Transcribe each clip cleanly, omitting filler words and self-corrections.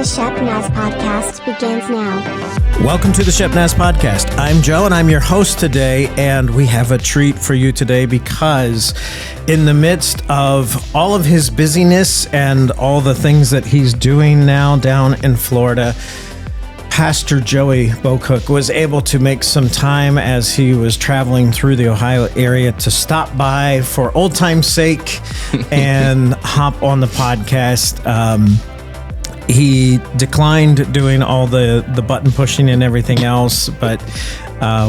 Shepnaz Podcast begins now. Welcome to the Shepnaz Podcast. I'm Joe, and I'm your host today, and we have a treat for you today because in the midst of all of his busyness and all the things that he's doing now down in Florida, Pastor Joey Bocook was able to make some time as he was traveling through the Ohio area to stop by for old time's sake and hop on the podcast. He declined doing all the button pushing and everything else, but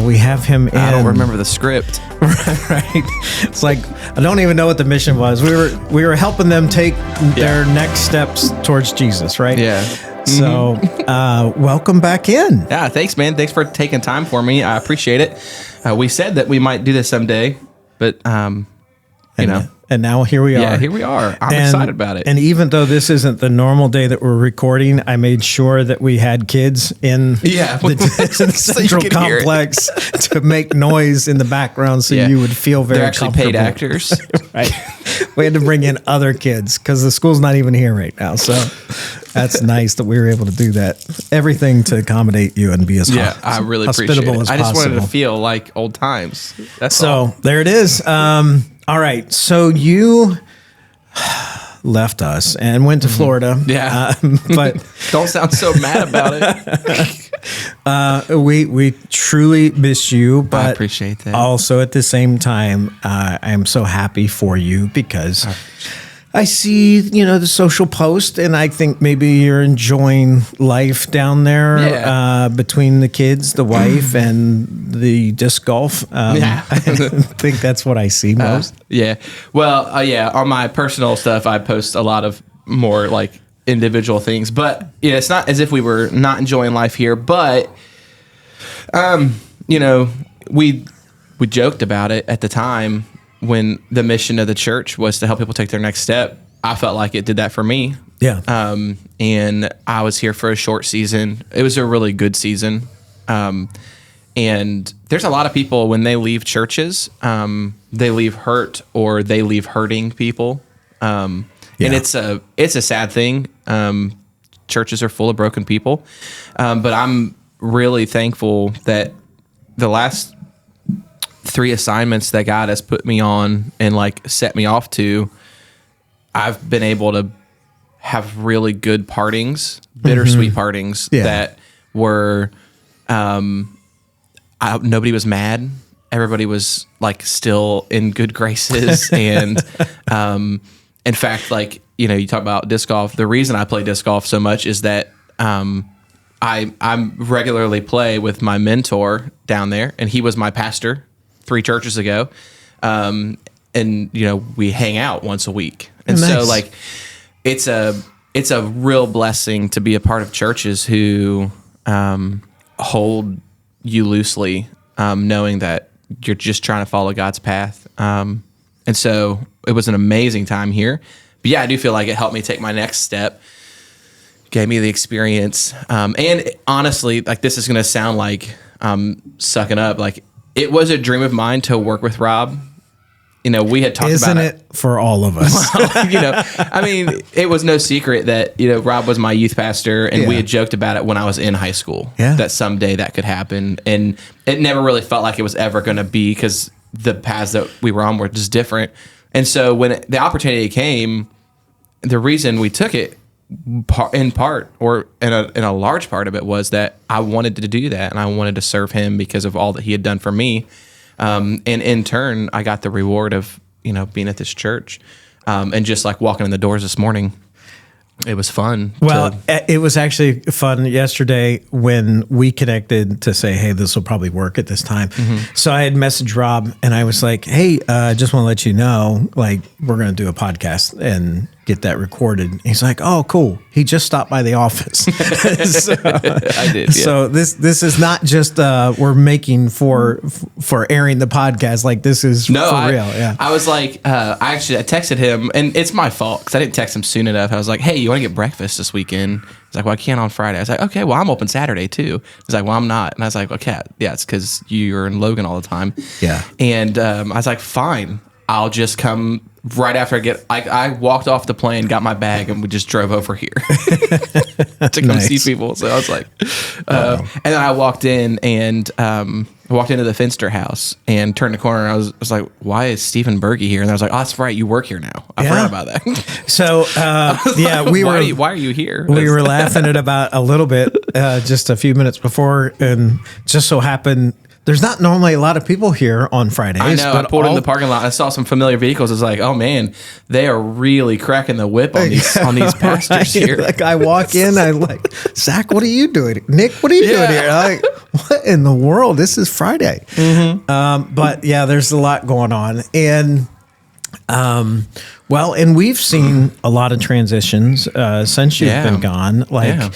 we have him in. I don't remember the script. Right. It's like, I don't even know what the mission was. We were helping them take their next steps towards Jesus, right? Yeah. So, welcome back in. Yeah, thanks, man. Thanks for taking time for me. I appreciate it. We said that we might do this someday, but, you know. And now here we are. Yeah, here we are. I'm excited about it. And even though this isn't the normal day that we're recording, I made sure that we had kids in the central complex to make noise in the background so you would feel very They're actually paid actors. Right. We had to bring in other kids because the school's not even here right now. So that's nice that we were able to do that. Everything to accommodate you and be as I really appreciate it. as I just possible. wanted to feel like old times. That's so all. There it is. All right. So you left us and went to Florida. Yeah. But don't sound so mad about it. We truly miss you, but I appreciate that. Also at the same time, I'm so happy for you because I see, the social post, and I think maybe you're enjoying life down there between the kids, the wife, and the disc golf. I think that's what I see most. Well, on my personal stuff, I post a lot of more like individual things, but it's not as if we were not enjoying life here, but we joked about it at the time. When the mission of the church was to help people take their next step, I felt like it did that for me. Yeah. And I was here for a short season. It was a really good season. And there's a lot of people when they leave churches, they leave hurt or they leave hurting people. And it's a sad thing. Churches are full of broken people. But I'm really thankful that the last 3 assignments that God has put me on and like set me off to, I've been able to have really good partings, bittersweet partings that were, nobody was mad. Everybody was like still in good graces. And, in fact, like, you talk about disc golf. The reason I play disc golf so much is that, I regularly play with my mentor down there, and he was my pastor 3 churches ago. And we hang out once a week. And nice. So like, it's a real blessing to be a part of churches who, hold you loosely, knowing that you're just trying to follow God's path. And so it was an amazing time here, but I do feel like it helped me take my next step, gave me the experience. And honestly, like, this is going to sound like, sucking up, like, it was a dream of mine to work with Rob. We had talked about it. Isn't it for all of us? I mean, it was no secret that, Rob was my youth pastor, and we had joked about it when I was in high school, that someday that could happen. And it never really felt like it was ever going to be because the paths that we were on were just different. And so when the opportunity came, the reason we took it, in part or in a large part of it, was that I wanted to do that, and I wanted to serve him because of all that he had done for me. And in turn, I got the reward of, being at this church, and just like walking in the doors this morning. It was fun. Well, it was actually fun yesterday when we connected to say, hey, this will probably work at this time. So I had messaged Rob, and I was like, hey, just want to let you know, like, we're going to do a podcast and get that recorded. And he's like, oh, cool. He just stopped by the office. I did. So this is not just we're making for airing the podcast. Like, this is for real. Yeah. I was like, I texted him, and it's my fault because I didn't text him soon enough. I was like, hey, you want to get breakfast this weekend? He's like, well, I can't on Friday. I was like, okay, well, I'm open Saturday too. He's like, well, I'm not. And I was like, okay, yeah, it's because you're in Logan all the time. Yeah. And I was like, fine, I'll just come right after I walked off the plane, got my bag, and we just drove over here to come see people. So I was like, and then I walked in and I walked into the Finster house and turned the corner, and I was like, why is Stephen Berge here? And I was like, oh, that's right, you work here now. I forgot about that. So why are you here? We were laughing at about a little bit just a few minutes before, and just so happened there's not normally a lot of people here on Fridays. I know. But I pulled in the parking lot. I saw some familiar vehicles. It's like, oh man, they are really cracking the whip on these pastors here. Like I walk in, I'm like, Zach, what are you doing? Nick, what are you doing here? I'm like, what in the world? This is Friday. But yeah, there's a lot going on, and and we've seen a lot of transitions since you've been gone. Like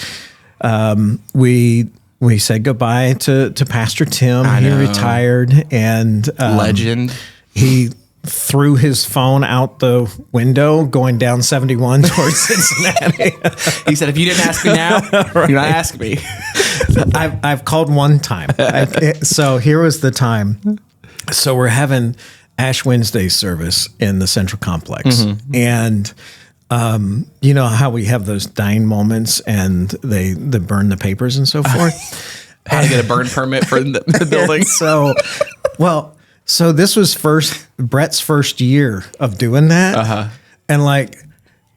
we said goodbye to Pastor Tim. He retired, and legend. He threw his phone out the window going down 71 towards Cincinnati. He said, "If you didn't ask me now, you're not asking me." I've called one time. So here was the time. So we're having Ash Wednesday service in the Central Complex, and you know how we have those dying moments and they burn the papers and so forth. How to get a burn permit for the building. So this was Brett's first year of doing that. And like,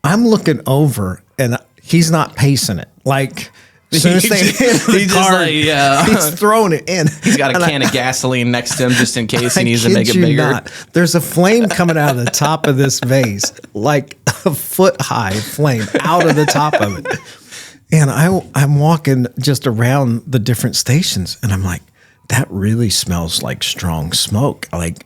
I'm looking over and he's not pacing it. Like, as soon as they hit the card, he's throwing it in. He's got a can of gasoline next to him just in case he needs to make it bigger. Not. There's a flame coming out of the top of this vase, like a foot high flame out of the top of it. And I'm walking just around the different stations, and I'm like, that really smells like strong smoke. Like,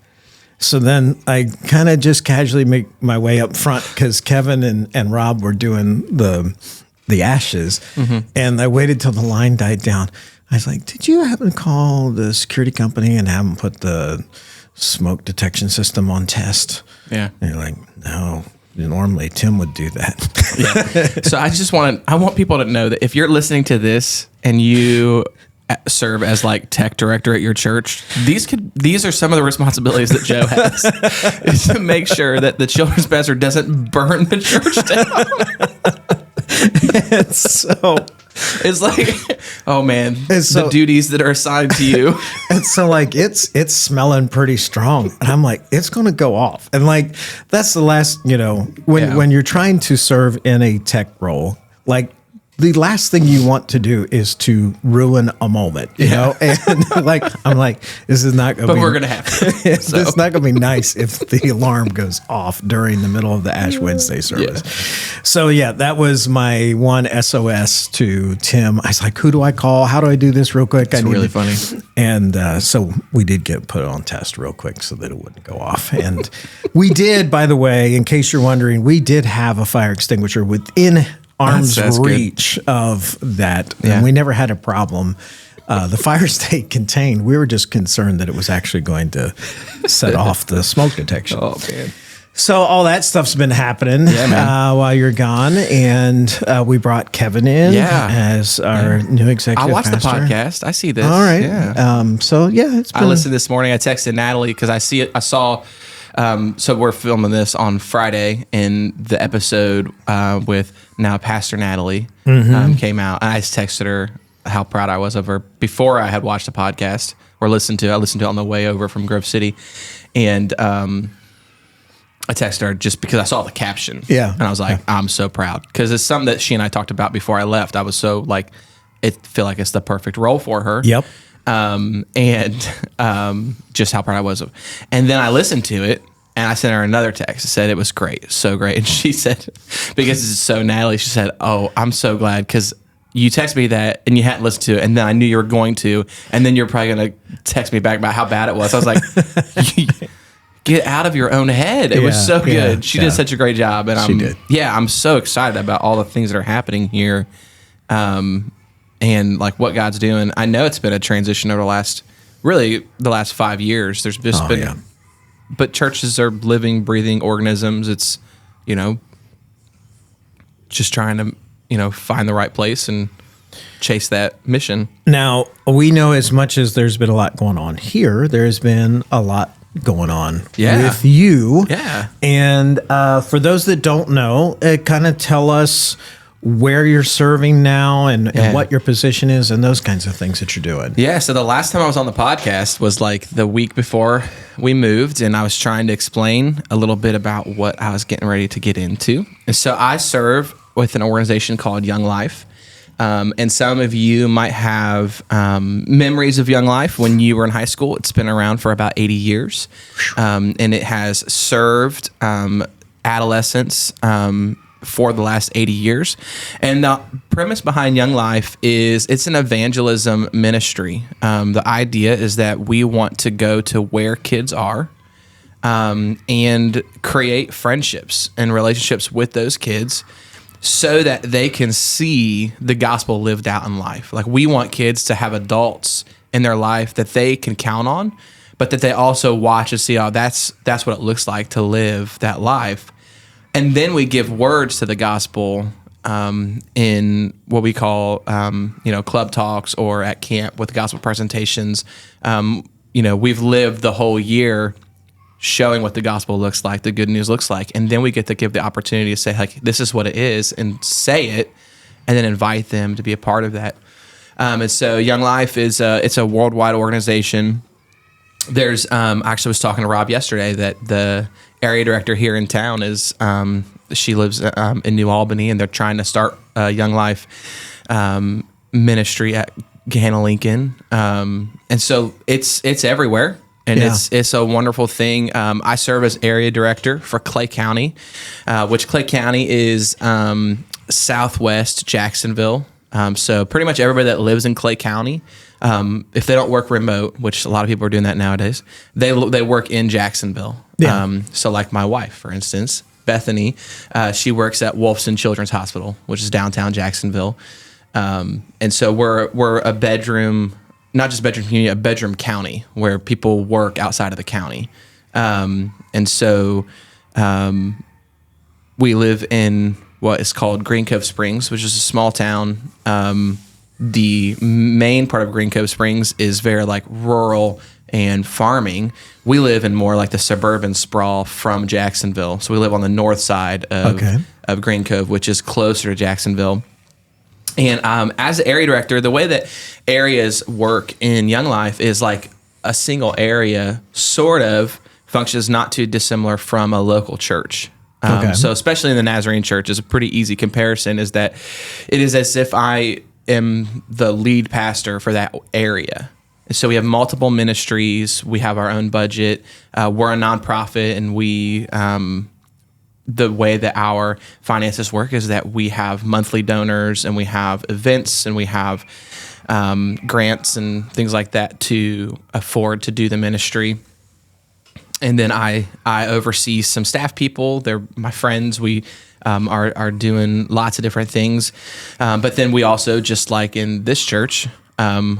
so then I kind of just casually make my way up front because Kevin and Rob were doing the ashes, and I waited till the line died down. I was like, did you happen to call the security company and have them put the smoke detection system on test? Yeah. And you're like, no, normally Tim would do that. So I want people to know that if you're listening to this and you serve as like tech director at your church, these are some of the responsibilities that Joe has is to make sure that the children's pastor doesn't burn the church down. And so it's like, oh man, the duties that are assigned to you. And so like it's smelling pretty strong, and I'm like, it's gonna go off. And like that's the last, when you're trying to serve in a tech role, like the last thing you want to do is to ruin a moment, you know? And like, I'm like, this is not going to be... But we're going to have to. It's not going to be nice if the alarm goes off during the middle of the Ash Wednesday service. Yeah. So yeah, that was my one SOS to Tim. I was like, who do I call? How do I do this real quick? It's really funny. And so we did get put on test real quick so that it wouldn't go off. And we did, by the way, in case you're wondering, we did have a fire extinguisher within arm's reach of that. And we never had a problem. The fire stayed contained. We were just concerned that it was actually going to set off the smoke detection. Oh, man. So all that stuff's been happening while you're gone. And we brought Kevin in as our new executive I watched pastor. the podcast. I see this. All right. Yeah. It's been... I listened this morning. I texted Natalie because I saw... so we're filming this on Friday, and the episode with now Pastor Natalie came out. And I just texted her how proud I was of her before I had watched the podcast or listened to it. I listened to it on the way over from Grove City, and I texted her just because I saw the caption. Yeah, and I was like, I'm so proud because it's something that she and I talked about before I left. I was so like, feel like it's the perfect role for her. Yep. Just how proud I was of. And then I listened to it, and I sent her another text. I said it was great, so great. And she said, because it's so Natalie, she said, "Oh, I'm so glad because you texted me that, and you hadn't listened to it, and then I knew you were going to, and then you're probably going to text me back about how bad it was." I was like, "Get out of your own head." It was so good. She did such a great job, and I'm so excited about all the things that are happening here. And like what God's doing. I know it's been a transition over the last 5 years. There's just been, but churches are living, breathing organisms. It's, just trying to, find the right place and chase that mission. Now, we know as much as there's been a lot going on here, there's been a lot going on Yeah. with you. Yeah. And for those that don't know, kind of tell us where you're serving now and what your position is and those kinds of things that you're doing. Yeah. So the last time I was on the podcast was like the week before we moved, and I was trying to explain a little bit about what I was getting ready to get into. And so I serve with an organization called YoungLife. And some of you might have memories of YoungLife when you were in high school. It's been around for about 80 years, and it has served adolescents for the last 80 years. And the premise behind YoungLife is it's an evangelism ministry. The idea is that we want to go to where kids are and create friendships and relationships with those kids so that they can see the gospel lived out in life. Like, we want kids to have adults in their life that they can count on, but that they also watch and see, oh, that's what it looks like to live that life. And then we give words to the gospel in what we call, club talks or at camp with gospel presentations. We've lived the whole year showing what the gospel looks like, the good news looks like. And then we get to give the opportunity to say, like, this is what it is, and say it, and then invite them to be a part of that. And so YoungLife is it's a worldwide organization. There's I actually was talking to Rob yesterday that the area director here in town is she lives in New Albany, and they're trying to start YoungLife ministry at Gahanna Lincoln. And so it's everywhere. And it's a wonderful thing. I serve as area director for Clay County, which Clay County is southwest Jacksonville. So pretty much everybody that lives in Clay County, if they don't work remote, which a lot of people are doing that nowadays, they work in Jacksonville. Yeah. So like my wife, for instance, Bethany, she works at Wolfson Children's Hospital, which is downtown Jacksonville. And so we're a bedroom, not just bedroom community, a bedroom county where people work outside of the county. And so we live in what is called Green Cove Springs, which is a small town. The main part of Green Cove Springs is very like rural and farming. We live in more like the suburban sprawl from Jacksonville. So we live on the north side of Green Cove, which is closer to Jacksonville. And as the area director, the way that areas work in YoungLife is like a single area sort of functions not too dissimilar from a local church. So especially in the Nazarene church is a pretty easy comparison, is that it is as if I am the lead pastor for that area. So we have multiple ministries. We have our own budget. We're a nonprofit, and we the way that our finances work is that we have monthly donors, and we have events, and we have grants and things like that to afford to do the ministry. And then I oversee some staff people. They're my friends. We are doing lots of different things. But then we also, just like in this church,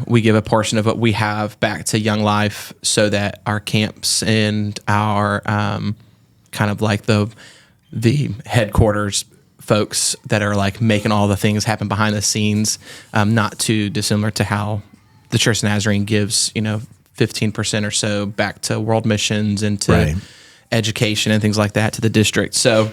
we give a portion of what we have back to YoungLife so that our camps and our kind of like the headquarters folks that are like making all the things happen behind the scenes, not too dissimilar to how the Church of Nazarene gives, 15% or so back to world missions and to education and things like that to the district. So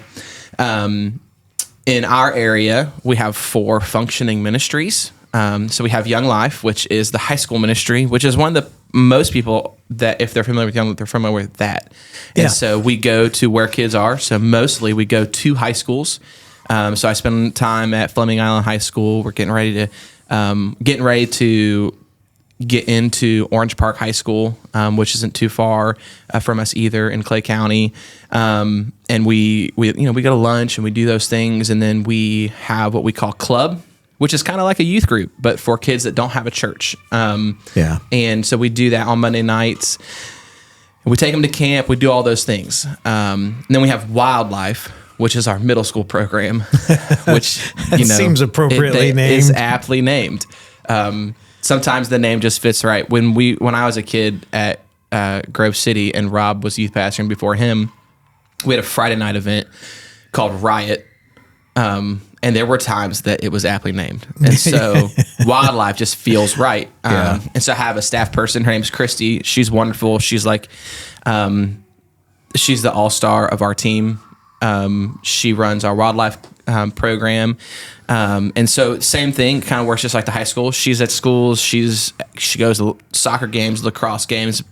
in our area, we have 4 functioning ministries. So we have YoungLife, which is the high school ministry, which is one of the most people that, if they're familiar with YoungLife, they're familiar with that. And so we go to where kids are. So mostly we go to high schools. So I spend time at Fleming Island High School. We're getting ready to get into Orange Park High School, which isn't too far from us either in Clay County. And we go to lunch and we do those things. And then we have what we call club, which is kind of like a youth group, but for kids that don't have a church. And so we do that on Monday nights. We take them to camp. We do all those things. And then we have WyldLife, which is our middle school program, which seems appropriately named. It's aptly named. Sometimes the name just fits right. When I was a kid at Grove City and Rob was youth pastoring before him, we had a Friday night event called Riot. And And there were times that it was aptly named. And so WyldLife just feels right. And so I have a staff person. Her name's Christy. She's wonderful. She's like, she's the all-star of our team. She runs our WyldLife program. And so same thing, kind of works just like the high school. She's at schools. She goes to soccer games, lacrosse games,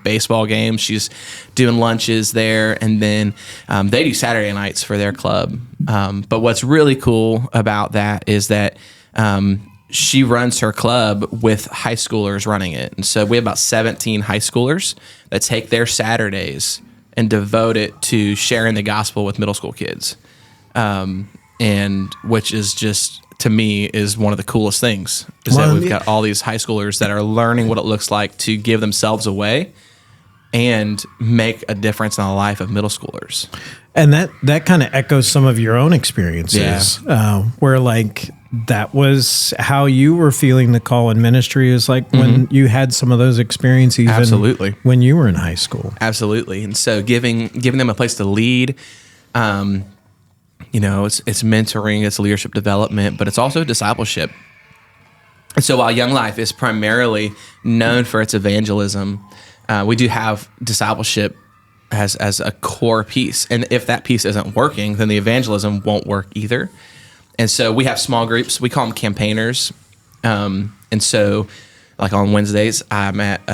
baseball games. She's doing lunches there, and then they do Saturday nights for their club. But what's really cool about that is that she runs her club with high schoolers running it. And so we have about 17 high schoolers that take their Saturdays and devote it to sharing the gospel with middle school kids. And which is just, to me, is one of the coolest things, is that we've got all these high schoolers that are learning what it looks like to give themselves away and make a difference in the life of middle schoolers. And that kind of echoes some of your own experiences, where like that was how you were feeling the call in ministry, is like when you had some of those experiences, even Absolutely. when you were in high school. Absolutely. And so giving them a place to lead, it's mentoring, it's leadership development, but it's also discipleship. And so while YoungLife is primarily known for its evangelism, we do have discipleship as a core piece. And if that piece isn't working, then the evangelism won't work either. And so we have small groups. We call them campaigners. And so like on Wednesdays, I'm at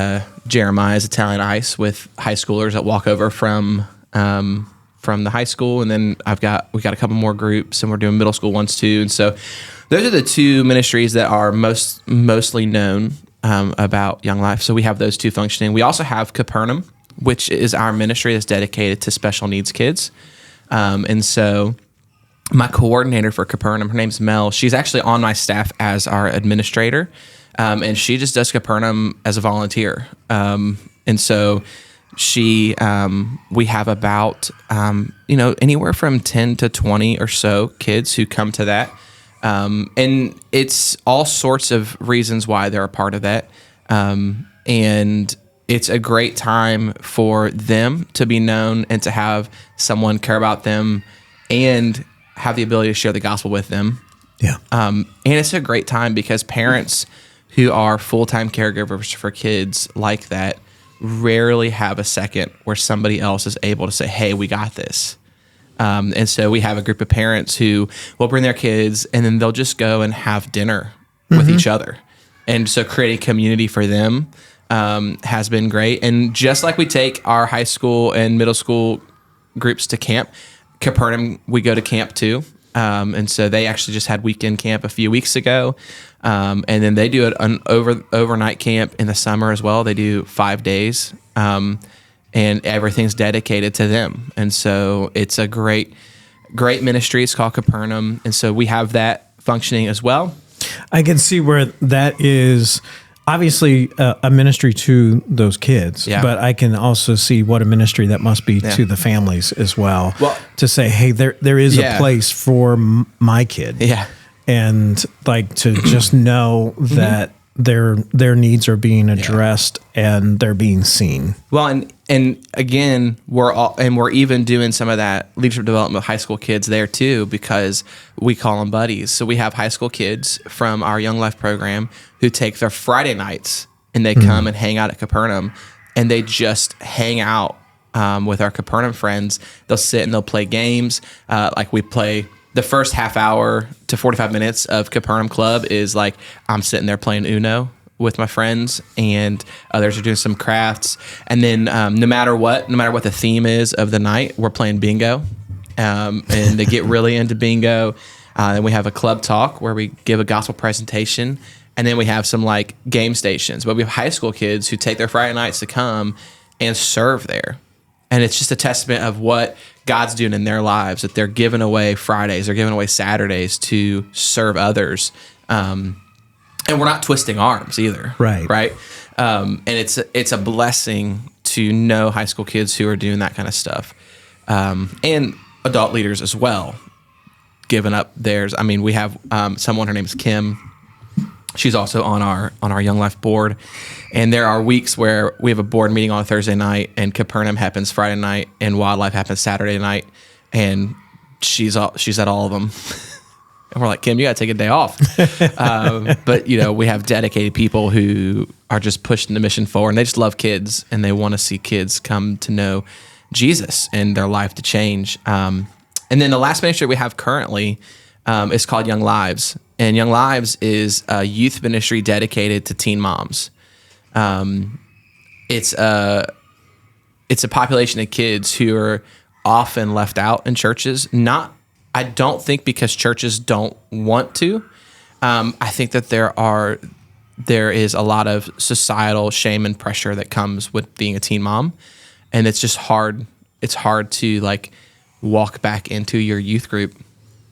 Jeremiah's Italian Ice with high schoolers that walk over from the high school, and then we got a couple more groups, and we're doing middle school ones too. And so those are the two ministries that are mostly known about YoungLife. So we have those two functioning. We also have Capernaum, which is our ministry that's dedicated to special needs kids. And so my coordinator for Capernaum, her name's Mel. She's actually on my staff as our administrator, and she just does Capernaum as a volunteer. And so we have about, anywhere from 10 to 20 or so kids who come to that. And it's all sorts of reasons why they're a part of that. And it's a great time for them to be known and to have someone care about them and have the ability to share the gospel with them. Yeah. And it's a great time because parents who are full-time caregivers for kids like that rarely have a second where somebody else is able to say, hey, we got this. And so we have a group of parents who will bring their kids, and then they'll just go and have dinner with each other. And so creating community for them has been great. And just like we take our high school and middle school groups to camp, Capernaum, we go to camp too. And so they actually just had weekend camp a few weeks ago. And then they do an overnight camp in the summer as well. They do 5 days, and everything's dedicated to them. And so it's a great ministry. It's called Capernaum. And so we have that functioning as well. I can see where that is obviously a ministry to those kids, but I can also see what a ministry that must be to the families as well. Well, to say, hey, there is a place for my kid. Yeah. And like to just know that their needs are being addressed and they're being seen. Well, and again, we're even doing some of that leadership development with high school kids there too, because we call them buddies. So we have high school kids from our YoungLife program who take their Friday nights and they come and hang out at Capernaum, and they just hang out with our Capernaum friends. They'll sit and they'll play games. Like we play the first half hour to 45 minutes of Capernaum Club is like I'm sitting there playing Uno with my friends, and others are doing some crafts. And then no matter what the theme is of the night, we're playing bingo. And they get really into bingo. And we have a club talk where we give a gospel presentation. And then we have some like game stations. But we have high school kids who take their Friday nights to come and serve there. And it's just a testament of what God's doing in their lives, that they're giving away Fridays, they're giving away Saturdays to serve others. And we're not twisting arms either. Right. And it's a blessing to know high school kids who are doing that kind of stuff. And adult leaders as well, giving up theirs. I mean, we have someone, her name is Kim. She's also on our YoungLife board. And there are weeks where we have a board meeting on a Thursday night, and Capernaum happens Friday night, and WyldLife happens Saturday night, and she's at all of them. And we're like, Kim, you got to take a day off. But, we have dedicated people who are just pushing the mission forward, and they just love kids, and they want to see kids come to know Jesus and their life to change. And then the last ministry we have currently is called YoungLives. And YoungLives is a youth ministry dedicated to teen moms. It's a population of kids who are often left out in churches. I don't think because churches don't want to. I think that there is a lot of societal shame and pressure that comes with being a teen mom, and it's just hard. It's hard to like walk back into your youth group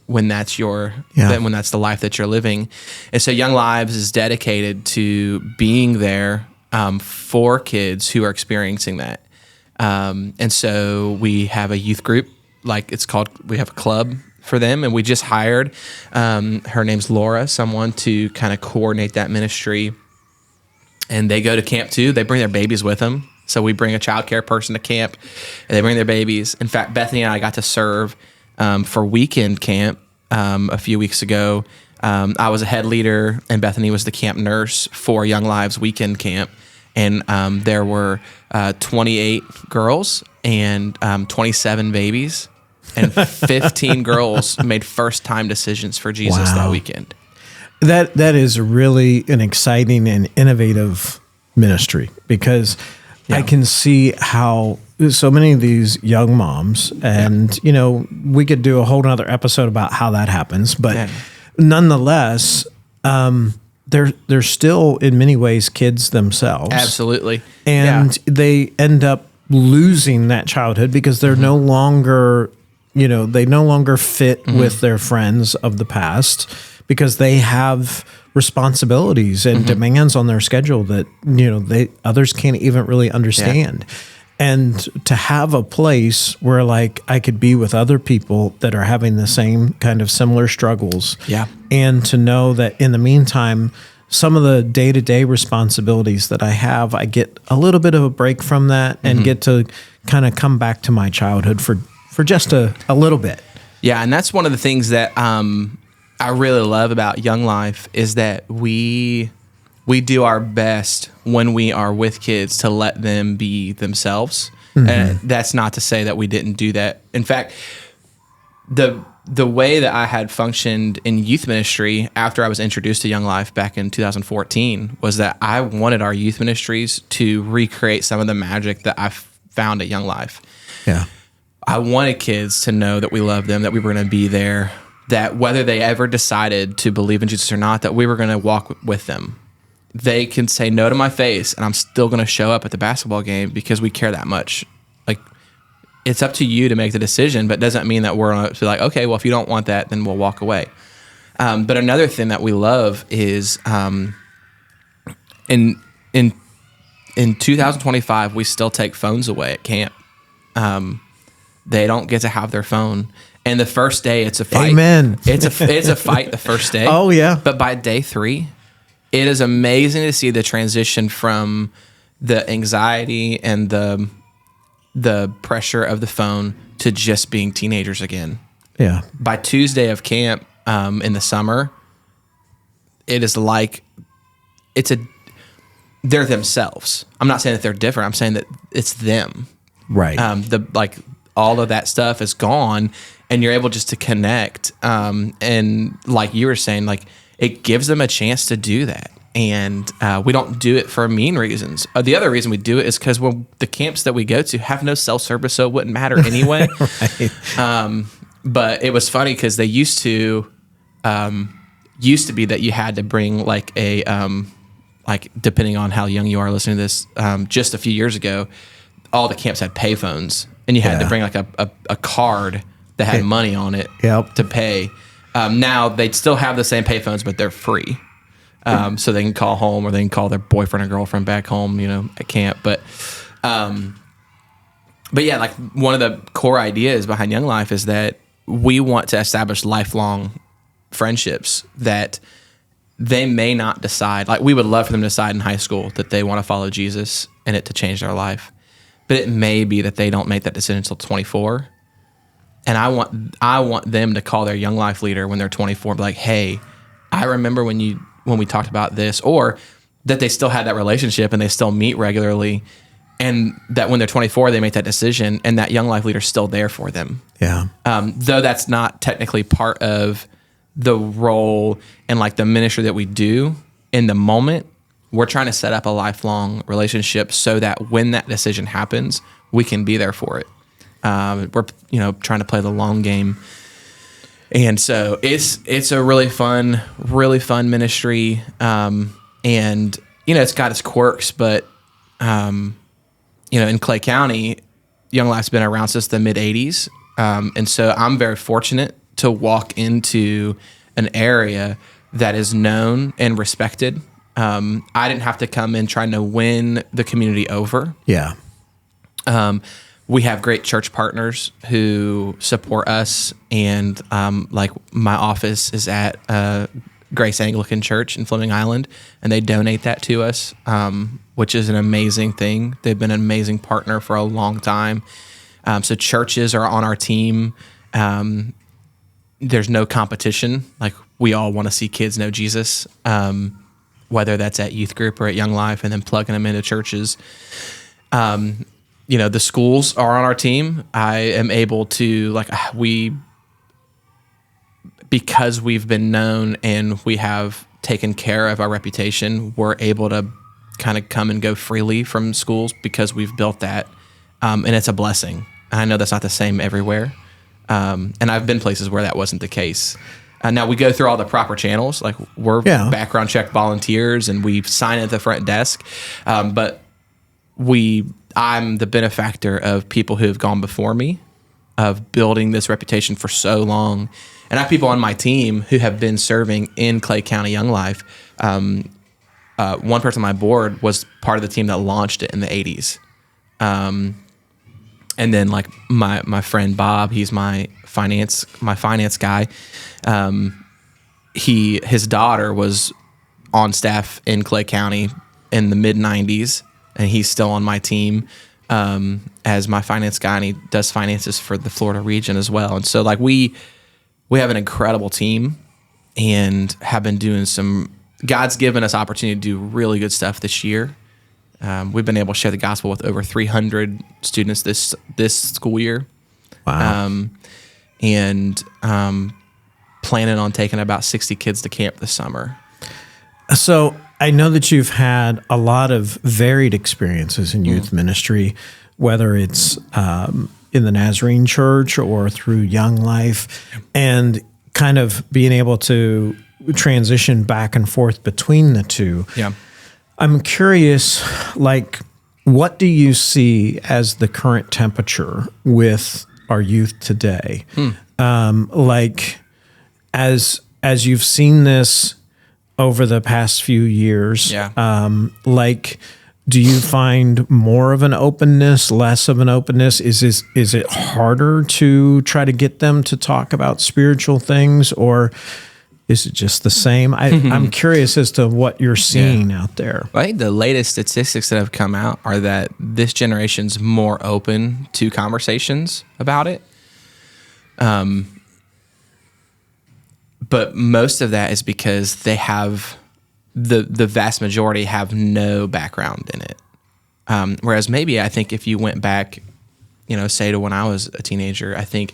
when that's when that's the life that you're living. And so YoungLives is dedicated to being there for kids who are experiencing that. And so we have a youth group, we have a club for them, and we just hired, her name's Laura, someone to kind of coordinate that ministry. And they go to camp too. They bring their babies with them. So we bring a childcare person to camp, and they bring their babies. In fact, Bethany and I got to serve for weekend camp a few weeks ago. I was a head leader, and Bethany was the camp nurse for YoungLives weekend camp. And there were 28 girls and 27 babies, and 15 girls made first-time decisions for Jesus that weekend. That is really an exciting and innovative ministry, because I can see how so many of these young moms, and we could do a whole nother episode about how that happens, but nonetheless, they're still in many ways kids themselves. Absolutely. And they end up losing that childhood because they're no longer, they no longer fit with their friends of the past, because they have responsibilities and demands on their schedule that, others can't even really understand. Yeah. And to have a place where I could be with other people that are having the same kind of similar struggles. Yeah. And to know that in the meantime, some of the day-to-day responsibilities that I have, I get a little bit of a break from that and get to kind of come back to my childhood for just a little bit. Yeah. And that's one of the things that I really love about YoungLife is that we do our best when we are with kids to let them be themselves. And that's not to say that we didn't do that. In fact, the way that I had functioned in youth ministry after I was introduced to YoungLife back in 2014 was that I wanted our youth ministries to recreate some of the magic that I found at YoungLife. Yeah. I wanted kids to know that we loved them, that we were going to be there, that whether they ever decided to believe in Jesus or not, that we were going to walk with them. They can say no to my face, and I'm still going to show up at the basketball game because we care that much. It's up to you to make the decision, but it doesn't mean that we're going to be like, okay, well, if you don't want that, then we'll walk away. But another thing that we love is in 2025, we still take phones away at camp. They don't get to have their phone. And the first day, it's a fight. Amen. It's a fight the first day. Oh, yeah. But by day 3, it is amazing to see the transition from the anxiety and the pressure of the phone to just being teenagers again. Yeah. By Tuesday of camp in the summer, it is they're themselves. I'm not saying that they're different. I'm saying that it's them. Right. All of that stuff is gone, and you're able just to connect. And like you were saying, it gives them a chance to do that. And we don't do it for mean reasons. The other reason we do it is because the camps that we go to have no self-service, so it wouldn't matter anyway. Right. But it was funny because they used to be that you had to bring depending on how young you are listening to this, just a few years ago, all the camps had payphones, and you had to bring a card that had money on it to pay. Now they'd still have the same payphones, but they're free. So they can call home, or they can call their boyfriend or girlfriend back home, at camp. But yeah, one of the core ideas behind YoungLife is that we want to establish lifelong friendships that they may not decide. We would love for them to decide in high school that they want to follow Jesus and it to change their life. But it may be that they don't make that decision until 24. And I want them to call their Young Life leader when they're 24, be like, hey, I remember when we talked about this, or that they still had that relationship and they still meet regularly, and that when they're 24, they make that decision, and that Young Life leader's still there for them. Yeah. Though that's not technically part of the role and like the ministry that we do in the moment, we're trying to set up a lifelong relationship so that when that decision happens, we can be there for it. We're trying to play the long game, and so it's a really fun ministry, and it's got its quirks, but in Clay County, Young Life's been around since the mid '80s, and so I'm very fortunate to walk into an area that is known and respected. I didn't have to come in trying to win the community over. Yeah. We have great church partners who support us, and like my office is at Grace Anglican Church in Fleming Island, and they donate that to us, which is an amazing thing. They've been an amazing partner for a long time. So churches are on our team. There's no competition. Like, we all want to see kids know Jesus, whether that's at youth group or at Young Life, and then plugging them into churches. The schools are on our team. I am able to, because we've been known and we have taken care of our reputation, we're able to kind of come and go freely from schools because we've built that. And it's a blessing. I know that's not the same everywhere. And I've been places where that wasn't the case. Now we go through all the proper channels, like we're background check volunteers and we sign at the front desk. But I'm the benefactor of people who have gone before me, of building this reputation for so long. And I have people on my team who have been serving in Clay County Young Life. One person on my board was part of the team that launched it in the 80s. And then like my friend Bob, he's my finance guy. His daughter was on staff in Clay County in the mid 90s, and he's still on my team as my finance guy, and he does finances for the Florida region as well. And so like we have an incredible team and have been doing God's given us opportunity to do really good stuff this year. We've been able to share the gospel with over 300 students this school year. Wow. And planning on taking about 60 kids to camp this summer. So I know that you've had a lot of varied experiences in youth ministry, whether it's in the Nazarene Church or through Young Life, and kind of being able to transition back and forth between the two. Yeah. I'm curious, like, what do you see as the current temperature with our youth today? Like, as you've seen this over the past few years, like, do you find more of an openness, less of an openness? Is it harder to try to get them to talk about spiritual things, or is it just the same? I'm curious as to what you're seeing out there. I think the latest statistics that have come out are that this generation's more open to conversations about it. But most of that is because they have the vast majority have no background in it. Whereas maybe I think if you went back, say to when I was a teenager, I think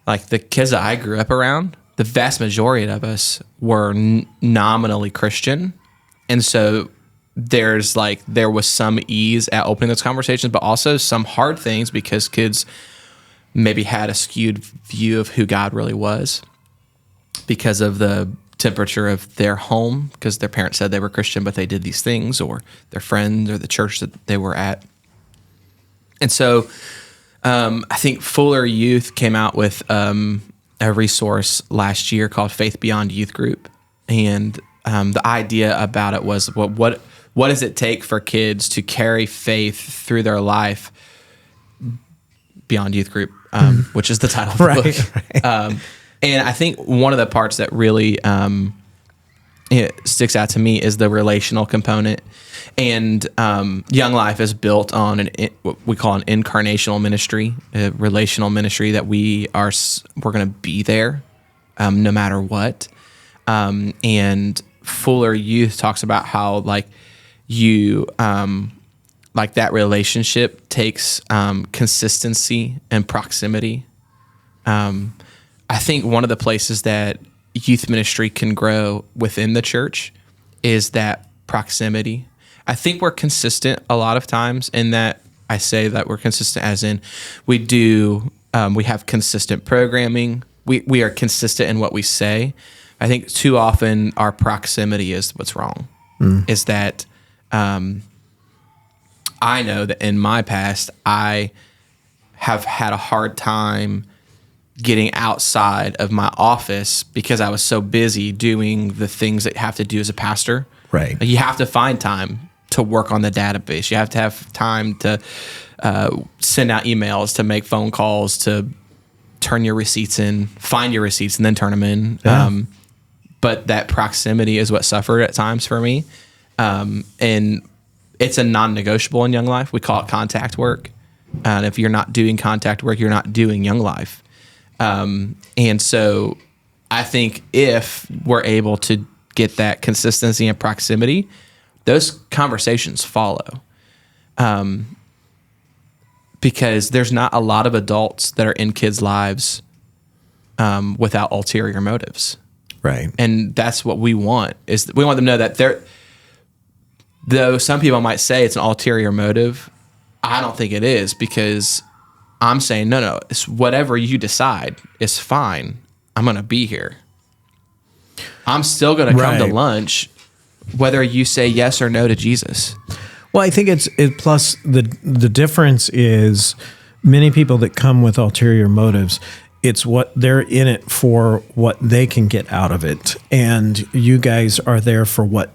like the kids that I grew up around, the vast majority of us were nominally Christian. And so there was some ease at opening those conversations, but also some hard things because kids maybe had a skewed view of who God really was because of the temperature of their home, because their parents said they were Christian, but they did these things, or their friends or the church that they were at. And so I think Fuller Youth came out with a resource last year called Faith Beyond Youth Group. And the idea about it was, what does it take for kids to carry faith through their life beyond youth group, which is the title of the book. Right. And I think one of the parts that really it sticks out to me is the relational component. And Young Life is built on what we call an incarnational ministry, a relational ministry that we're going to be there no matter what. And Fuller Youth talks about how like like that relationship takes consistency and proximity. I think one of the places that youth ministry can grow within the church is that proximity. I think we're consistent a lot of times in that. I say that we're consistent as in we have consistent programming. We are consistent in what we say. I think too often our proximity is what's wrong. Is that I know that in my past, I have had a hard time getting outside of my office because I was so busy doing the things that you have to do as a pastor. Right. You have to find time to work on the database. You have to have time to send out emails, to make phone calls, to turn your receipts in, find your receipts, and then turn them in. Yeah. But that proximity is what suffered at times for me. And it's a non-negotiable in Young Life. We call it contact work. And if you're not doing contact work, you're not doing Young Life. And so I think if we're able to get that consistency and proximity, those conversations follow. Because there's not a lot of adults that are in kids' lives without ulterior motives. Right. And that's what we want, is we want them to know that though some people might say it's an ulterior motive, I don't think it is, because I'm saying, no, it's whatever you decide is fine. I'm going to be here. I'm still going to come to lunch, whether you say yes or no to Jesus. Well, I think plus the difference is many people that come with ulterior motives, it's what they're in it for, what they can get out of it. And you guys are there for what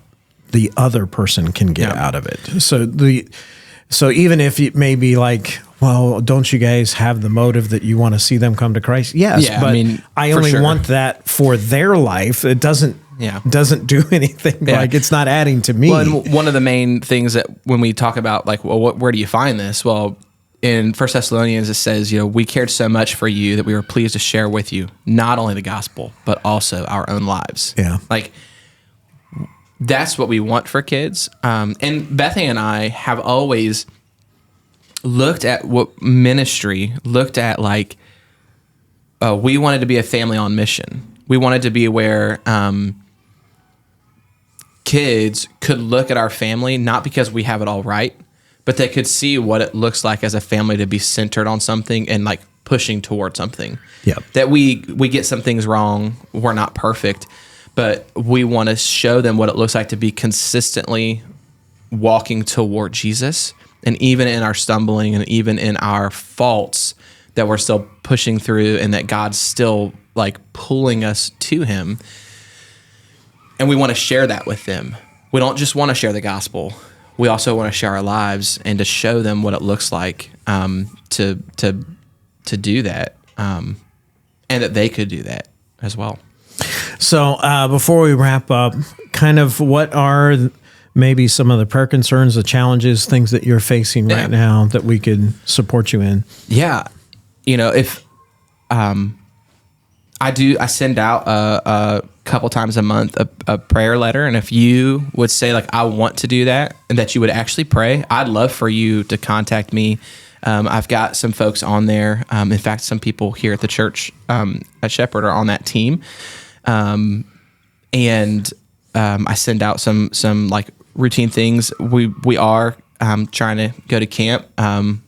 the other person can get out of it. So even if it may be like, well, don't you guys have the motive that you want to see them come to Christ? Yes, but I only want that for their life. It doesn't do anything. Yeah. Like, it's not adding to me. Well, and one of the main things that when we talk about like, well, where do you find this? Well, in 1 Thessalonians, it says, we cared so much for you that we were pleased to share with you not only the gospel, but also our own lives. Yeah. Like, that's what we want for kids. And Bethany and I have always looked at what ministry looked at, like, we wanted to be a family on mission. We wanted to be where kids could look at our family, not because we have it all right, but they could see what it looks like as a family to be centered on something and like pushing toward something. Yeah. That we get some things wrong. We're not perfect, but we want to show them what it looks like to be consistently walking toward Jesus. And even in our stumbling and even in our faults, that we're still pushing through and that God's still like pulling us to him. And we want to share that with them. We don't just want to share the gospel. We also want to share our lives and to show them what it looks like to do that, and that they could do that as well. So before we wrap up, kind of what are maybe some of the prayer concerns, the challenges, things that you're facing right now that we could support you in? Yeah. If I send out a couple times a month a prayer letter, and if you would say like, I want to do that, and that you would actually pray, I'd love for you to contact me. I've got some folks on there. In fact, some people here at the church at Shepherd are on that team. And I send out some like routine things. We are trying to go to camp.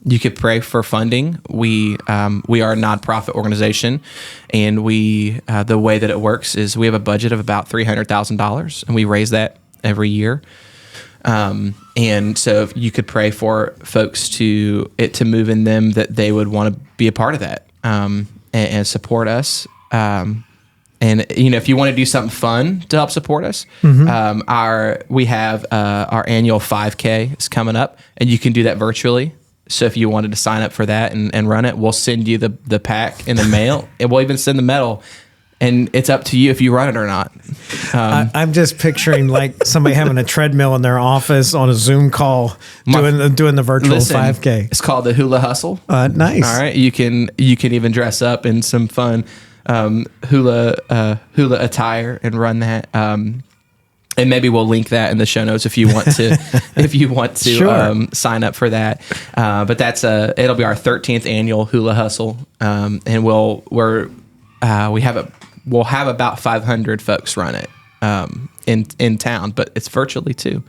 You could pray for funding. We are a nonprofit organization, and the way that it works is we have a budget of about $300,000, and we raise that every year. And so if you could pray for folks to move in them, that they would want to be a part of that, and support us. And if you want to do something fun to help support us, we have our annual 5K is coming up, and you can do that virtually. So if you wanted to sign up for that and run it, we'll send you the pack in the mail, and we'll even send the medal. and it's up to you if you run it or not. I'm just picturing like somebody having a treadmill in their office on a Zoom call doing the virtual 5K. It's called the Hula Hustle. Nice. All right, you can even dress up in some fun hula attire and run that. And maybe we'll link that in the show notes if you want to Sure. sign up for that. But it'll be our 13th annual Hula Hustle, and we'll have about 500 folks run it in town, but it's virtually too.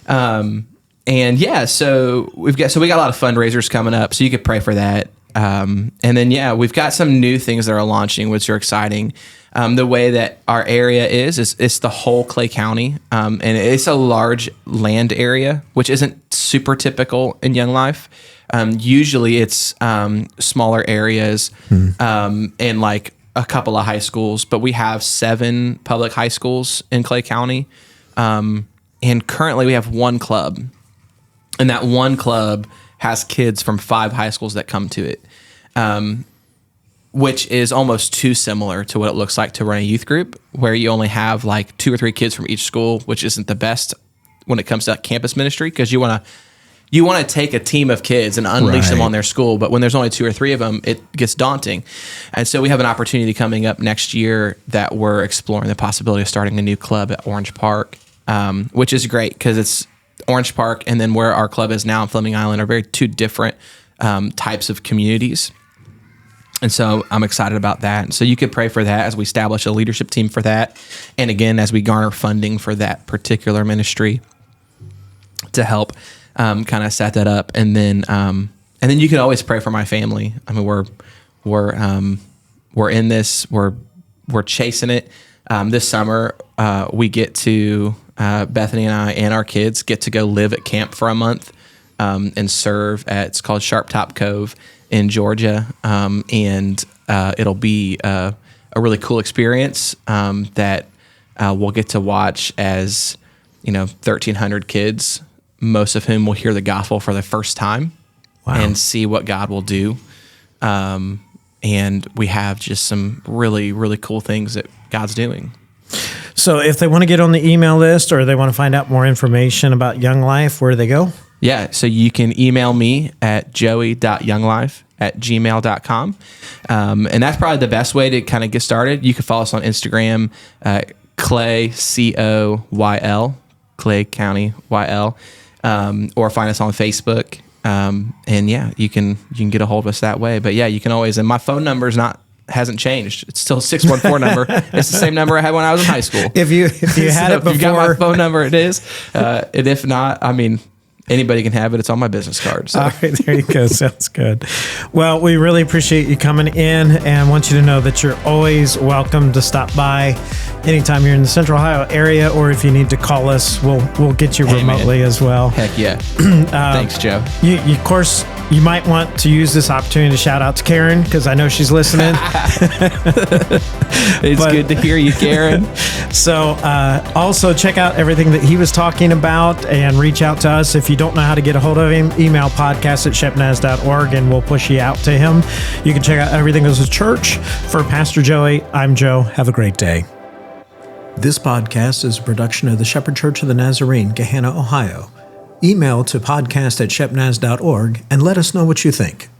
And yeah, so we got a lot of fundraisers coming up, so you could pray for that. And then we've got some new things that are launching, which are exciting. The way that our area is it's the whole Clay County, and it's a large land area, which isn't super typical in Young Life. Usually it's smaller areas and like a couple of high schools, but we have 7 public high schools in Clay County, and currently we have one club, and that one club has kids from 5 high schools that come to it. Which is almost too similar to what it looks like to run a youth group, where you only have like 2 or 3 kids from each school, which isn't the best when it comes to campus ministry, because you want to take a team of kids and unleash them on their school. But when there's only 2 or 3 of them, it gets daunting. And so we have an opportunity coming up next year that we're exploring the possibility of starting a new club at Orange Park, which is great because it's Orange Park and then where our club is now in Fleming Island are 2 different types of communities. And so I'm excited about that. So you could pray for that as we establish a leadership team for that. And again, as we garner funding for that particular ministry to help kind of set that up. And then you can always pray for my family. I mean, we're in this, we're chasing it. This summer, we get to, Bethany and I and our kids get to go live at camp for a month and serve it's called Sharp Top Cove in Georgia, and it'll be a really cool experience that we'll get to watch as 1,300 kids, most of whom will hear the gospel for the first time and see what God will do. And we have just some really, really cool things that God's doing. So if they want to get on the email list or they want to find out more information about Young Life, where do they go? Yeah, so you can email me at joey.younglife@gmail.com. And that's probably the best way to kind of get started. You can follow us on Instagram, Clay, Coyl, Clay County, YL, or find us on Facebook. And yeah, you can get a hold of us that way. But yeah, you can always, and my phone number hasn't changed. It's still a 614 number. It's the same number I had when I was in high school. If you had it before, if you got my phone number, it is. And if not, I mean, anybody can have it. It's on my business card. So. All right, there you go. Sounds good. Well, we really appreciate you coming in and want you to know that you're always welcome to stop by anytime you're in the Central Ohio area, or if you need to call us, we'll get you remotely as well. Heck yeah. Thanks, Joe. Of course, you might want to use this opportunity to shout out to Karen, because I know she's listening. It's good to hear you, Karen. So also check out everything that he was talking about and reach out to us. If you don't know how to get a hold of him, email podcast@shepnaz.org and we'll push you out to him. You can check out Everything Goes to Church. For Pastor Joey, I'm Joe. Have a great day. This podcast is a production of the Shepherd Church of the Nazarene, Gahanna, Ohio. Email to podcast@shepnaz.org and let us know what you think.